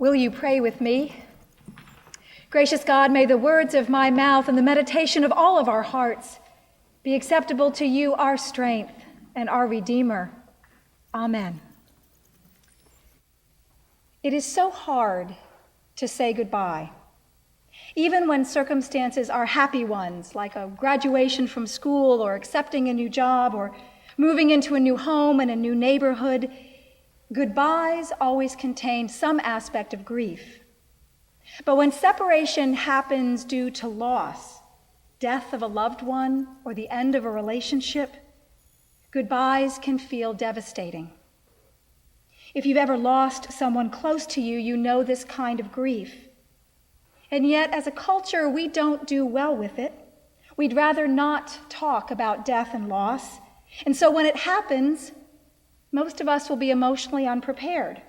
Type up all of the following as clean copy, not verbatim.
Will you pray with me? Gracious God, may the words of my mouth and the meditation of all of our hearts be acceptable to you, our strength and our Redeemer. Amen. It is so hard to say goodbye, even when circumstances are happy ones, like a graduation from school or accepting a new job or moving into a new home and a new neighborhood. Goodbyes always contain some aspect of grief. But when separation happens due to loss, death of a loved one, or the end of a relationship, goodbyes can feel devastating. If you've ever lost someone close to you, you know this kind of grief. And yet, as a culture, we don't do well with it. We'd rather not talk about death and loss. And so when it happens, most of us will be emotionally unprepared.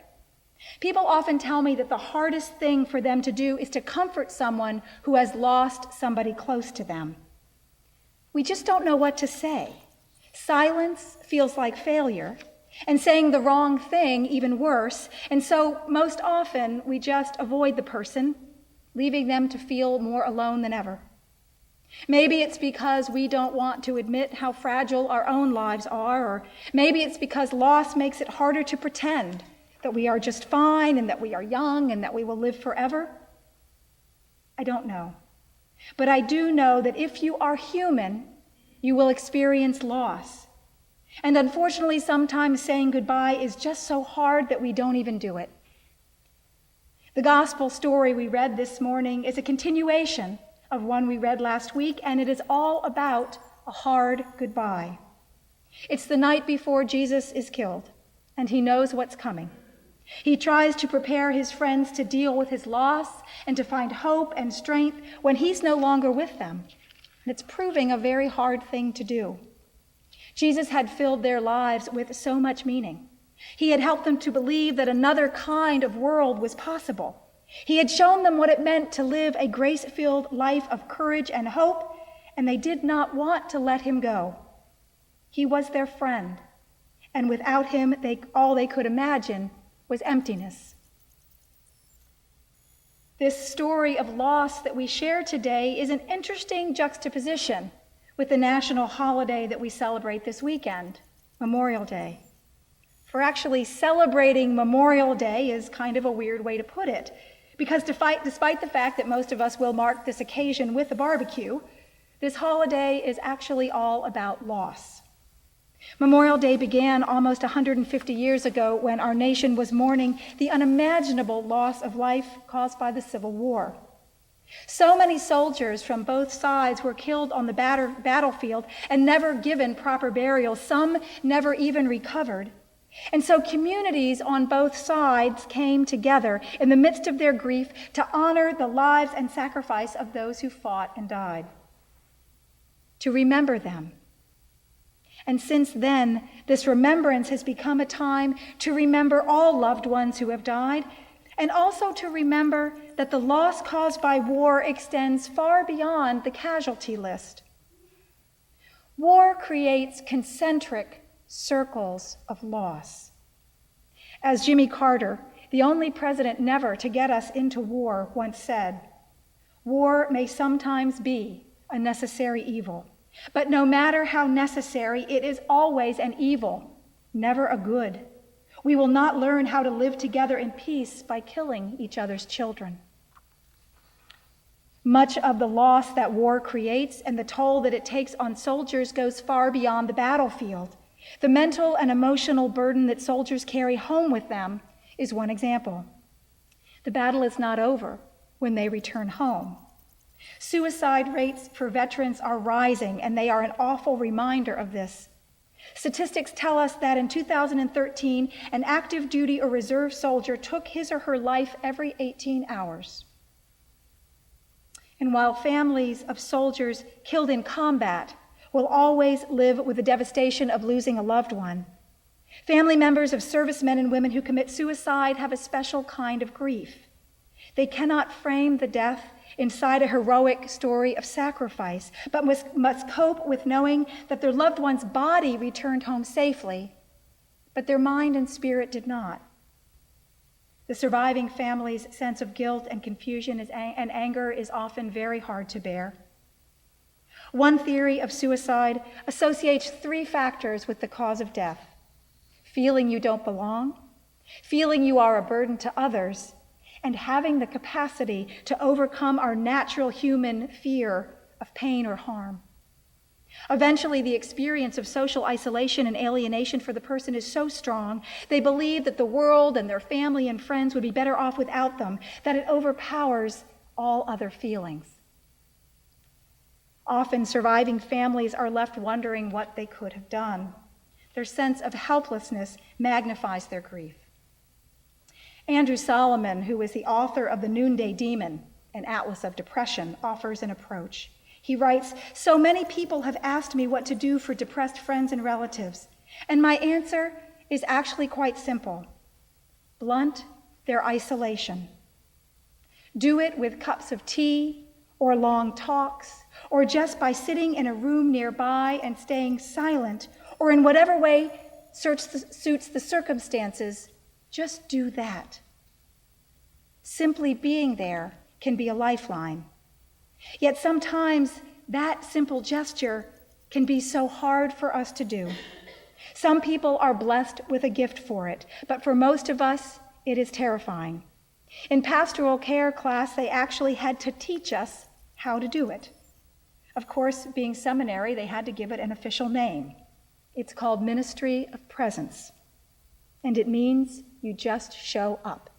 People often tell me that the hardest thing for them to do is to comfort someone who has lost somebody close to them. We just don't know what to say. Silence feels like failure, and saying the wrong thing even worse. And so most often we just avoid the person, leaving them to feel more alone than ever. Maybe it's because we don't want to admit how fragile our own lives are, or maybe it's because loss makes it harder to pretend that we are just fine and that we are young and that we will live forever. I don't know. But I do know that if you are human, you will experience loss. And unfortunately, sometimes saying goodbye is just so hard that we don't even do it. The gospel story we read this morning is a continuation of one we read last week, and it is all about a hard goodbye. It's the night before Jesus is killed, and he knows what's coming. He tries to prepare his friends to deal with his loss and to find hope and strength when he's no longer with them. And it's proving a very hard thing to do. Jesus had filled their lives with so much meaning. He had helped them to believe that another kind of world was possible. He had shown them what it meant to live a grace-filled life of courage and hope, and they did not want to let him go. He was their friend, and without him, all they could imagine was emptiness. This story of loss that we share today is an interesting juxtaposition with the national holiday that we celebrate this weekend, Memorial Day. For actually celebrating Memorial Day is kind of a weird way to put it, because despite the fact that most of us will mark this occasion with a barbecue, this holiday is actually all about loss. Memorial Day began almost 150 years ago when our nation was mourning the unimaginable loss of life caused by the Civil War. So many soldiers from both sides were killed on the battlefield and never given proper burial. Some never even recovered. And so communities on both sides came together in the midst of their grief to honor the lives and sacrifice of those who fought and died, to remember them. And since then, this remembrance has become a time to remember all loved ones who have died, and also to remember that the loss caused by war extends far beyond the casualty list. War creates concentric circles of loss. As Jimmy Carter, the only president never to get us into war, once said, "War may sometimes be a necessary evil, but no matter how necessary, it is always an evil, never a good. We will not learn how to live together in peace by killing each other's children." Much of the loss that war creates and the toll that it takes on soldiers goes far beyond the battlefield. The mental and emotional burden that soldiers carry home with them is one example. The battle is not over when they return home. Suicide rates for veterans are rising, and they are an awful reminder of this. Statistics tell us that in 2013, an active duty or reserve soldier took his or her life every 18 hours. And while families of soldiers killed in combat will always live with the devastation of losing a loved one, family members of servicemen and women who commit suicide have a special kind of grief. They cannot frame the death inside a heroic story of sacrifice, but must cope with knowing that their loved one's body returned home safely, but their mind and spirit did not. The The surviving family's sense of guilt and confusion and anger is often very hard to bear. One theory of suicide associates 3 factors with the cause of death: feeling you don't belong, feeling you are a burden to others, and having the capacity to overcome our natural human fear of pain or harm. Eventually, the experience of social isolation and alienation for the person is so strong, they believe that the world and their family and friends would be better off without them, that it overpowers all other feelings. Often, surviving families are left wondering what they could have done. Their sense of helplessness magnifies their grief. Andrew Solomon, who is the author of The Noonday Demon, an atlas of depression, offers an approach. He writes, "So many people have asked me what to do for depressed friends and relatives, and my answer is actually quite simple. Blunt their isolation. Do it with cups of tea or long talks, or just by sitting in a room nearby and staying silent, or in whatever way suits the circumstances. Just do that." Simply being there can be a lifeline. Yet sometimes that simple gesture can be so hard for us to do. Some people are blessed with a gift for it, but for most of us, it is terrifying. In pastoral care class, they actually had to teach us how to do it. Of course, being seminary, they had to give it an official name. It's called Ministry of Presence, and it means you just show up.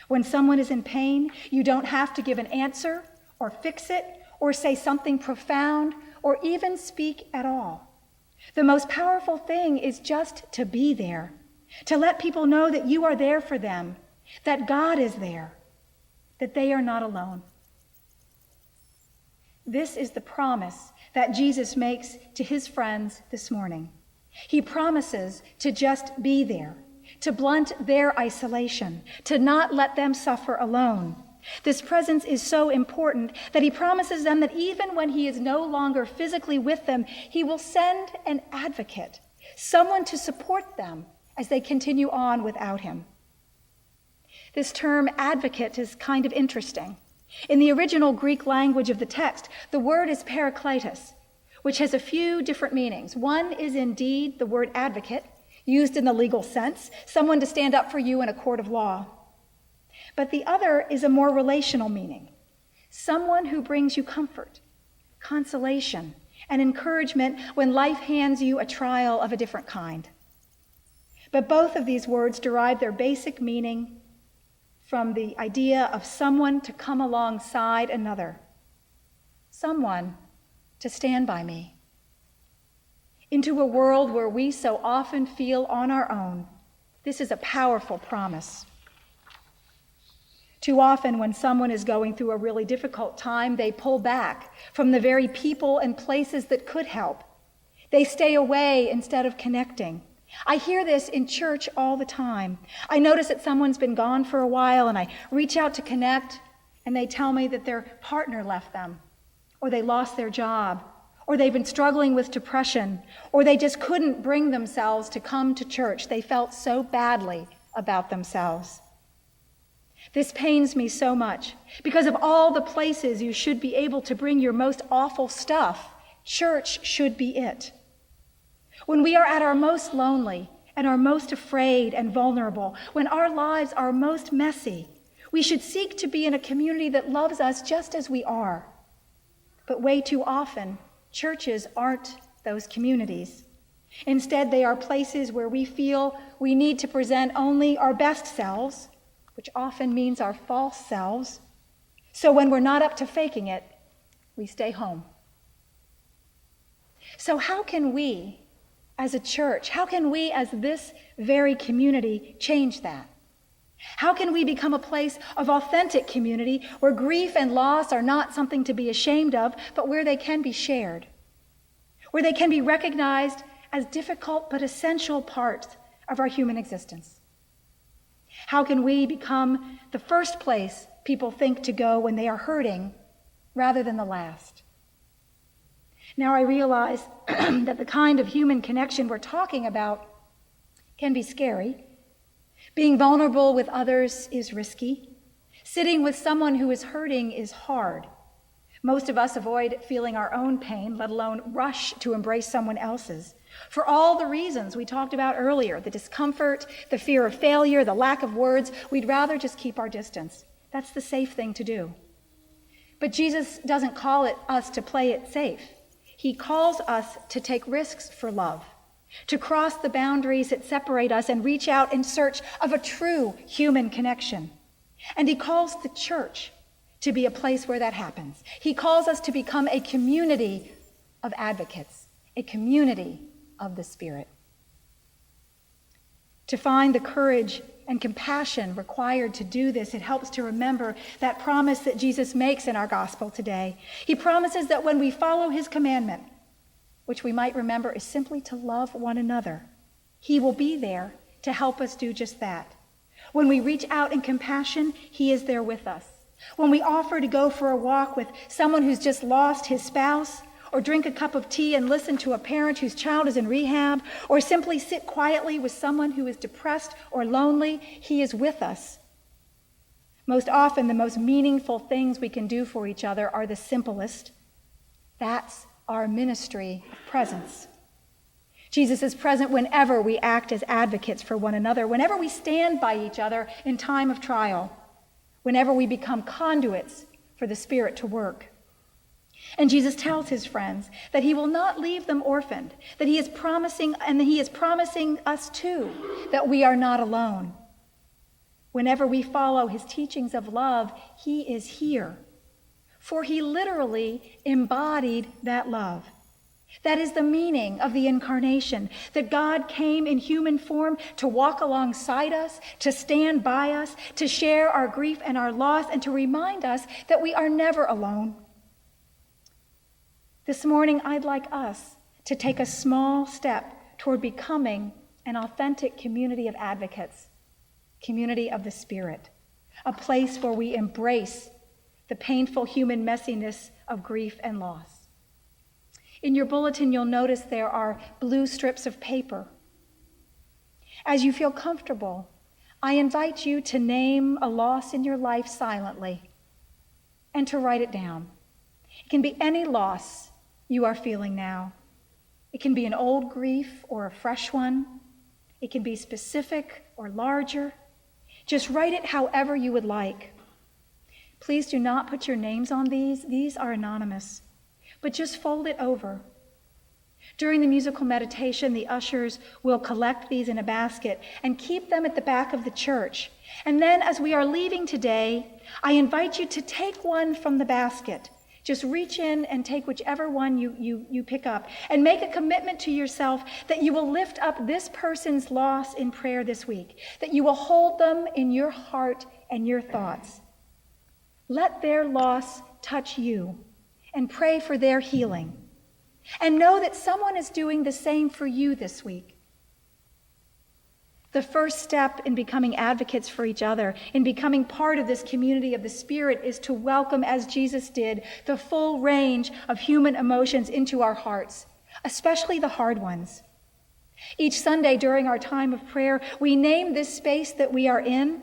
When someone is in pain, you don't have to give an answer or fix it or say something profound or even speak at all. The most powerful thing is just to be there, to let people know that you are there for them, that God is there, that they are not alone. This is the promise that Jesus makes to his friends this morning. He promises to just be there, to blunt their isolation, to not let them suffer alone. This presence is so important that he promises them that even when he is no longer physically with them, he will send an advocate, someone to support them as they continue on without him. This term advocate is kind of interesting. In the original Greek language of the text, the word is parakletos, which has a few different meanings. One is indeed the word advocate, used in the legal sense, someone to stand up for you in a court of law. But the other is a more relational meaning, someone who brings you comfort, consolation, and encouragement when life hands you a trial of a different kind. But both of these words derive their basic meaning from the idea of someone to come alongside another, someone to stand by me. Into a world where we so often feel on our own, this is a powerful promise. Too often when someone is going through a really difficult time, they pull back from the very people and places that could help. They stay away instead of connecting. I hear this in church all the time. I notice that someone's been gone for a while and I reach out to connect and they tell me that their partner left them, or they lost their job, or they've been struggling with depression, or they just couldn't bring themselves to come to church. They felt so badly about themselves. This pains me so much because of all the places you should be able to bring your most awful stuff, church should be it. When we are at our most lonely and our most afraid and vulnerable, when our lives are most messy, we should seek to be in a community that loves us just as we are. But way too often, churches aren't those communities. Instead, they are places where we feel we need to present only our best selves, which often means our false selves. So when we're not up to faking it, we stay home. So how can we, as a church, how can we as this very community change that? How can we become a place of authentic community where grief and loss are not something to be ashamed of, but where they can be shared, where they can be recognized as difficult but essential parts of our human existence? How can we become the first place people think to go when they are hurting rather than the last? Now I realize that the kind of human connection we're talking about can be scary, Being vulnerable with others is risky. Sitting with someone who is hurting is hard. Most of us avoid feeling our own pain, let alone rush to embrace someone else's. For all the reasons we talked about earlier, the discomfort, the fear of failure, the lack of words, we'd rather just keep our distance. That's the safe thing to do. But Jesus doesn't call us to play it safe. He calls us to take risks for love, to cross the boundaries that separate us and reach out in search of a true human connection. And he calls the church to be a place where that happens. He calls us to become a community of advocates, a community of the Spirit. To find the courage and compassion required to do this, it helps to remember that promise that Jesus makes in our gospel today. He promises that when we follow his commandment, which we might remember is simply to love one another, he will be there to help us do just that. When we reach out in compassion, he is there with us. When we offer to go for a walk with someone who's just lost his spouse, or drink a cup of tea and listen to a parent whose child is in rehab, or simply sit quietly with someone who is depressed or lonely, he is with us. Most often, the most meaningful things we can do for each other are the simplest. That's our ministry of presence. Jesus is present whenever we act as advocates for one another, whenever we stand by each other in time of trial, whenever we become conduits for the Spirit to work. And Jesus tells his friends that he will not leave them orphaned, that he is promising us too, that we are not alone. Whenever we follow his teachings of love, he is here, for he literally embodied that love. That is the meaning of the incarnation, that God came in human form to walk alongside us, to stand by us, to share our grief and our loss, and to remind us that we are never alone. This morning, I'd like us to take a small step toward becoming an authentic community of advocates, community of the Spirit, a place where we embrace the painful human messiness of grief and loss. In your bulletin, you'll notice there are blue strips of paper. As you feel comfortable, I invite you to name a loss in your life silently and to write it down. It can be any loss you are feeling now. It can be an old grief or a fresh one. It can be specific or larger. Just write it however you would like. Please do not put your names on these. These are anonymous. But just fold it over. During the musical meditation, the ushers will collect these in a basket and keep them at the back of the church. And then as we are leaving today, I invite you to take one from the basket. Just reach in and take whichever one you pick up and make a commitment to yourself that you will lift up this person's loss in prayer this week, that you will hold them in your heart and your thoughts. Let their loss touch you and pray for their healing. And know that someone is doing the same for you this week. The first step in becoming advocates for each other, in becoming part of this community of the Spirit, is to welcome, as Jesus did, the full range of human emotions into our hearts, especially the hard ones. Each Sunday during our time of prayer, we name this space that we are in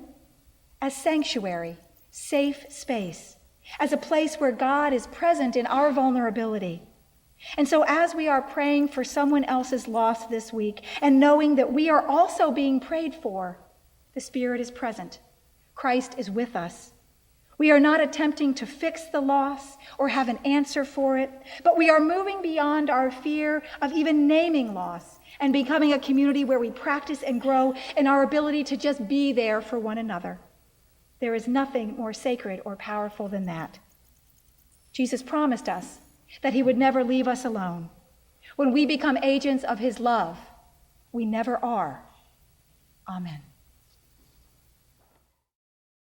as sanctuary, safe space, as a place where God is present in our vulnerability. And so as we are praying for someone else's loss this week and knowing that we are also being prayed for, the Spirit is present. Christ is with us. We are not attempting to fix the loss or have an answer for it, but we are moving beyond our fear of even naming loss and becoming a community where we practice and grow in our ability to just be there for one another. There is nothing more sacred or powerful than that. Jesus promised us that he would never leave us alone. When we become agents of his love, we never are. Amen.